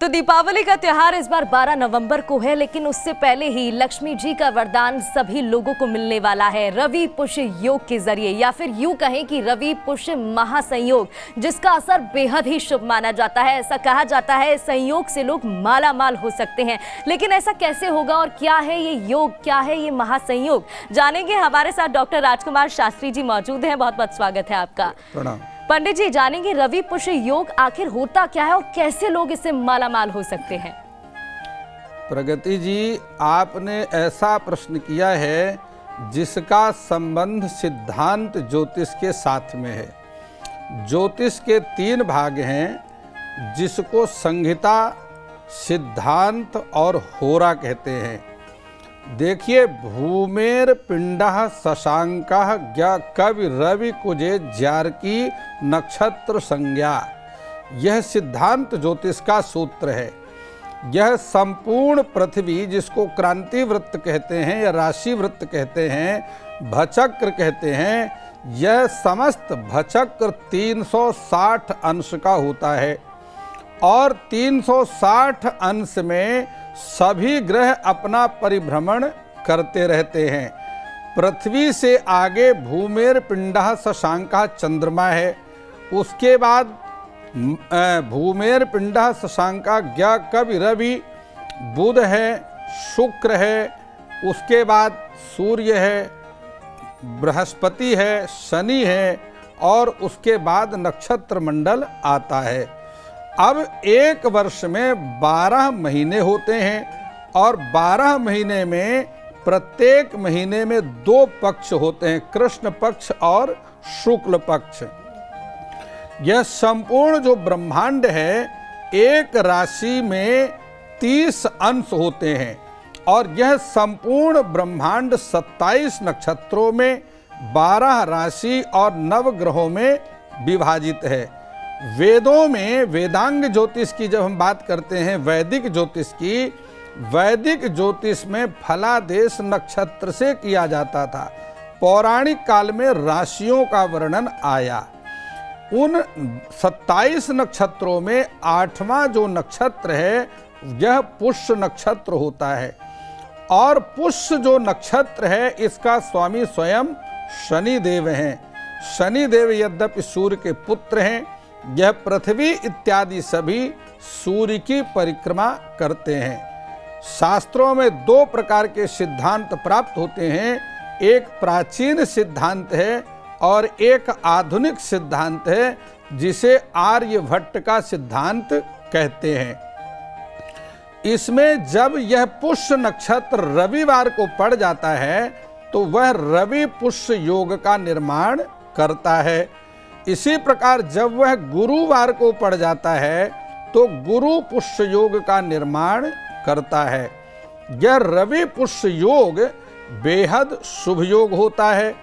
दीपावली का त्योहार इस बार 12 नवंबर को है, लेकिन उससे पहले ही लक्ष्मी जी का वरदान सभी लोगों को मिलने वाला है रवि पुष्य योग के जरिए, या फिर यूं कहें कि रवि पुष्य महासंयोग, जिसका असर बेहद ही शुभ माना जाता है। ऐसा कहा जाता है इस संयोग से लोग माला माल हो सकते हैं। लेकिन ऐसा कैसे होगा और क्या है ये योग, क्या है ये महासंयोग, जानेंगे। हमारे साथ डॉक्टर राजकुमार शास्त्री जी मौजूद हैं। बहुत बहुत स्वागत है आपका। प्रणाम। पंडित जी, जानेंगे रवि पुष्य योग आखिर होता क्या है और कैसे लोग इससे माला माल हो सकते हैं। प्रगति जी, आपने ऐसा प्रश्न किया है जिसका संबंध सिद्धांत ज्योतिष के साथ में है। ज्योतिष के 3 भाग हैं, जिसको संहिता, सिद्धांत और होरा कहते हैं। देखिए, भूमेर पिंडः शशांकः ज्ञ कवि रवि कुजे ज्यारकी नक्षत्र संज्ञा, यह सिद्धांत ज्योतिष का सूत्र है। यह संपूर्ण पृथ्वी, जिसको क्रांति वृत्त कहते हैं या राशि वृत्त कहते हैं, भचक्र कहते हैं, यह समस्त भचक्र 360 अंश का होता है और 360 अंश में सभी ग्रह अपना परिभ्रमण करते रहते हैं। पृथ्वी से आगे भूमेर पिंडः शशांकः चंद्रमा है, उसके बाद भूमेर पिंडः शशांकः ज्ञ कवि रवि बुध है, शुक्र है, उसके बाद सूर्य है, बृहस्पति है, शनि है और उसके बाद नक्षत्र मंडल आता है। अब एक वर्ष में 12 महीने होते हैं और 12 महीने में प्रत्येक महीने में 2 पक्ष होते हैं, कृष्ण पक्ष और शुक्ल पक्ष। यह संपूर्ण जो ब्रह्मांड है, एक राशि में 30 अंश होते हैं और यह संपूर्ण ब्रह्मांड 27 नक्षत्रों में, 12 राशि और 9 ग्रहों में विभाजित है। वेदों में वेदांग ज्योतिष की जब हम बात करते हैं, वैदिक ज्योतिष की, वैदिक ज्योतिष में फलादेश नक्षत्र से किया जाता था। पौराणिक काल में राशियों का वर्णन आया। उन 27 नक्षत्रों में 8वां जो नक्षत्र है, यह पुष्य नक्षत्र होता है और पुष्य जो नक्षत्र है, इसका स्वामी स्वयं शनिदेव हैं। शनिदेव यद्यपि सूर्य के पुत्र हैं, यह पृथ्वी इत्यादि सभी सूर्य की परिक्रमा करते हैं। शास्त्रों में 2 प्रकार के सिद्धांत प्राप्त होते हैं, एक प्राचीन सिद्धांत है और एक आधुनिक सिद्धांत है, जिसे आर्यभट्ट का सिद्धांत कहते हैं। इसमें जब यह पुष्य नक्षत्र रविवार को पड़ जाता है तो वह रवि पुष्य योग का निर्माण करता है। इसी प्रकार जब वह गुरुवार को पड़ जाता है तो गुरु पुष्य योग का निर्माण करता है। यह रवि पुष्य योग बेहद शुभ योग होता है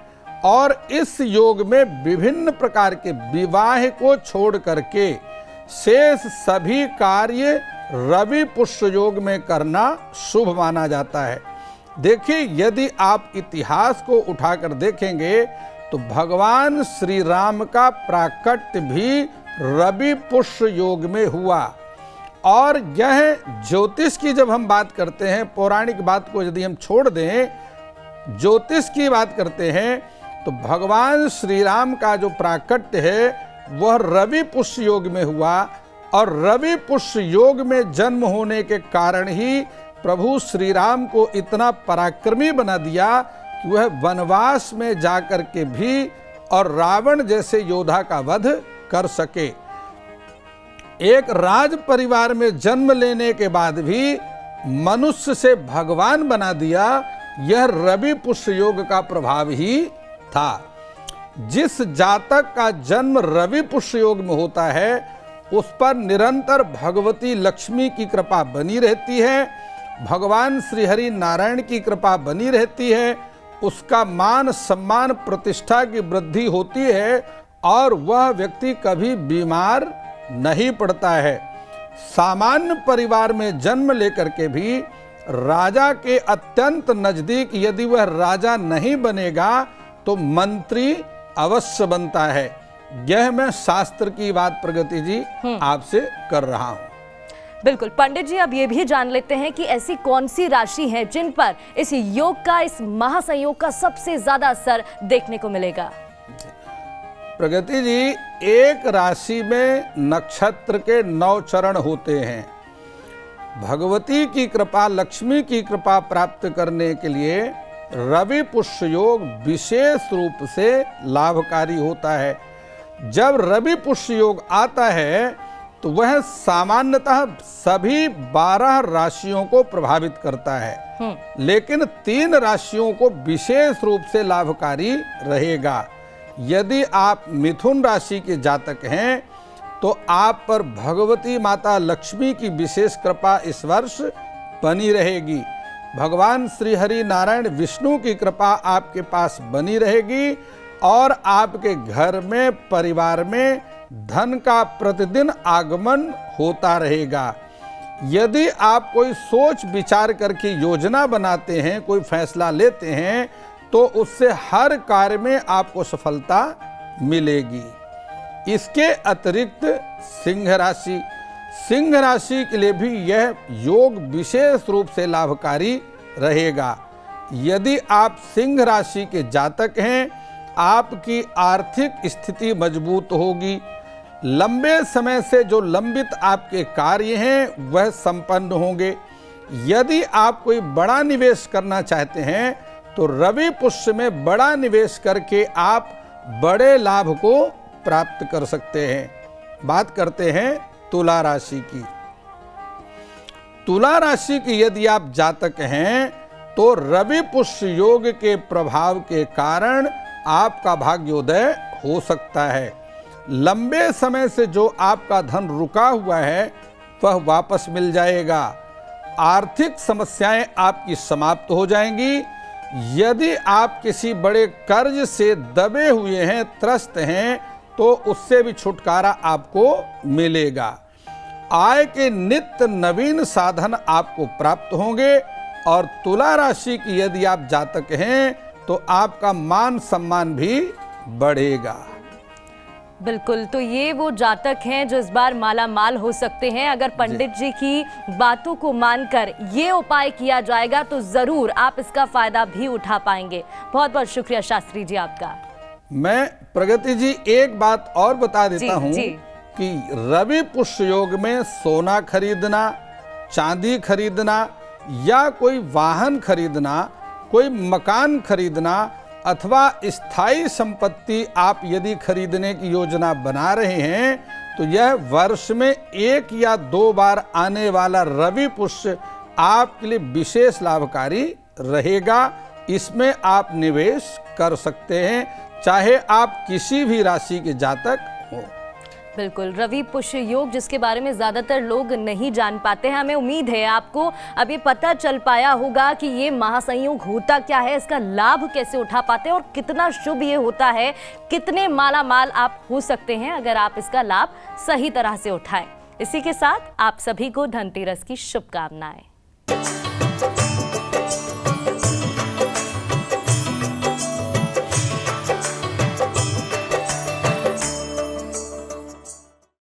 और इस योग में विभिन्न प्रकार के विवाह को छोड़ करके शेष सभी कार्य रवि पुष्य योग में करना शुभ माना जाता है। देखिए, यदि आप इतिहास को उठाकर देखेंगे तो भगवान श्री राम का प्राकट्य भी रवि पुष्य योग में हुआ। और यह ज्योतिष की जब हम बात करते हैं, पौराणिक बात को यदि हम छोड़ दें, ज्योतिष की बात करते हैं, तो भगवान श्री राम का जो प्राकट्य है वह रवि पुष्य योग में हुआ और रवि पुष्य योग में जन्म होने के कारण ही प्रभु श्री राम को इतना पराक्रमी बना दिया कि वह वनवास में जाकर के भी और रावण जैसे योद्धा का वध कर सके। एक राज परिवार में जन्म लेने के बाद भी मनुष्य से भगवान बना दिया, यह रवि पुष्य योग का प्रभाव ही था। जिस जातक का जन्म रवि पुष्य योग में होता है, उस पर निरंतर भगवती लक्ष्मी की कृपा बनी रहती है, भगवान श्री हरि नारायण की कृपा बनी रहती है, उसका मान सम्मान प्रतिष्ठा की वृद्धि होती है और वह व्यक्ति कभी बीमार नहीं पड़ता है। सामान्य परिवार में जन्म लेकर के भी राजा के अत्यंत नजदीक यदि वह राजा नहीं बनेगा तो मंत्री अवश्य बनता है। यह मैं शास्त्र की बात प्रगति जी आपसे कर रहा हूं। बिल्कुल पंडित जी, अब ये भी जान लेते हैं कि ऐसी कौन सी राशि है जिन पर इस योग का, इस महासंयोग का सबसे ज्यादा असर देखने को मिलेगा। प्रगति जी, एक राशि में नक्षत्र के 9 चरण होते हैं। भगवती की कृपा, लक्ष्मी की कृपा प्राप्त करने के लिए रवि पुष्य योग विशेष रूप से लाभकारी होता है। जब रवि पुष्य योग आता है तो वह सामान्यतः सभी 12 राशियों को प्रभावित करता है, लेकिन 3 राशियों को विशेष रूप से लाभकारी रहेगा। यदि आप मिथुन राशि के जातक हैं तो आप पर भगवती माता लक्ष्मी की विशेष कृपा इस वर्ष बनी रहेगी। भगवान श्री हरि नारायण विष्णु की कृपा आपके पास बनी रहेगी और आपके घर में, परिवार में धन का प्रतिदिन आगमन होता रहेगा। यदि आप कोई सोच विचार करके योजना बनाते हैं, कोई फैसला लेते हैं, तो उससे हर कार्य में आपको सफलता मिलेगी। इसके अतिरिक्त सिंह राशि के लिए भी यह योग विशेष रूप से लाभकारी रहेगा। यदि आप सिंह राशि के जातक हैं, आपकी आर्थिक स्थिति मजबूत होगी। लंबे समय से जो लंबित आपके कार्य हैं वह संपन्न होंगे। यदि आप कोई बड़ा निवेश करना चाहते हैं तो रवि पुष्य में बड़ा निवेश करके आप बड़े लाभ को प्राप्त कर सकते हैं। बात करते हैं तुला राशि की। तुला राशि की यदि आप जातक हैं तो रवि पुष्य योग के प्रभाव के कारण आपका भाग्योदय हो सकता है। लंबे समय से जो आपका धन रुका हुआ है वह वापस मिल जाएगा। आर्थिक समस्याएं आपकी समाप्त हो जाएंगी। यदि आप किसी बड़े कर्ज से दबे हुए हैं, त्रस्त हैं, तो उससे भी छुटकारा आपको मिलेगा। आय के नित्य नवीन साधन आपको प्राप्त होंगे और तुला राशि की यदि आप जातक हैं तो आपका मान सम्मान भी बढ़ेगा। बिल्कुल, तो ये वो जातक हैं जो इस बार माला माल हो सकते हैं। अगर पंडित जी की बातों को मानकर ये उपाय किया जाएगा तो जरूर आप इसका फायदा भी उठा पाएंगे। बहुत बहुत शुक्रिया शास्त्री जी आपका। मैं प्रगति जी एक बात और बता देता हूँ कि रवि पुष्य योग में सोना खरीदना, चांदी खरीदना या कोई वाहन खरीदना, कोई मकान खरीदना अथवा स्थायी संपत्ति आप यदि खरीदने की योजना बना रहे हैं तो यह वर्ष में 1 या 2 बार आने वाला रवि पुष्य आपके लिए विशेष लाभकारी रहेगा। इसमें आप निवेश कर सकते हैं, चाहे आप किसी भी राशि के जातक हो। बिल्कुल, रवि पुष्य योग जिसके बारे में ज़्यादातर लोग नहीं जान पाते हैं, हमें उम्मीद है आपको अभी पता चल पाया होगा कि ये महासंयोग होता क्या है, इसका लाभ कैसे उठा पाते हैं और कितना शुभ ये होता है, कितने माला माल आप हो सकते हैं अगर आप इसका लाभ सही तरह से उठाएं। इसी के साथ आप सभी को धनतेरस की शुभकामनाएं।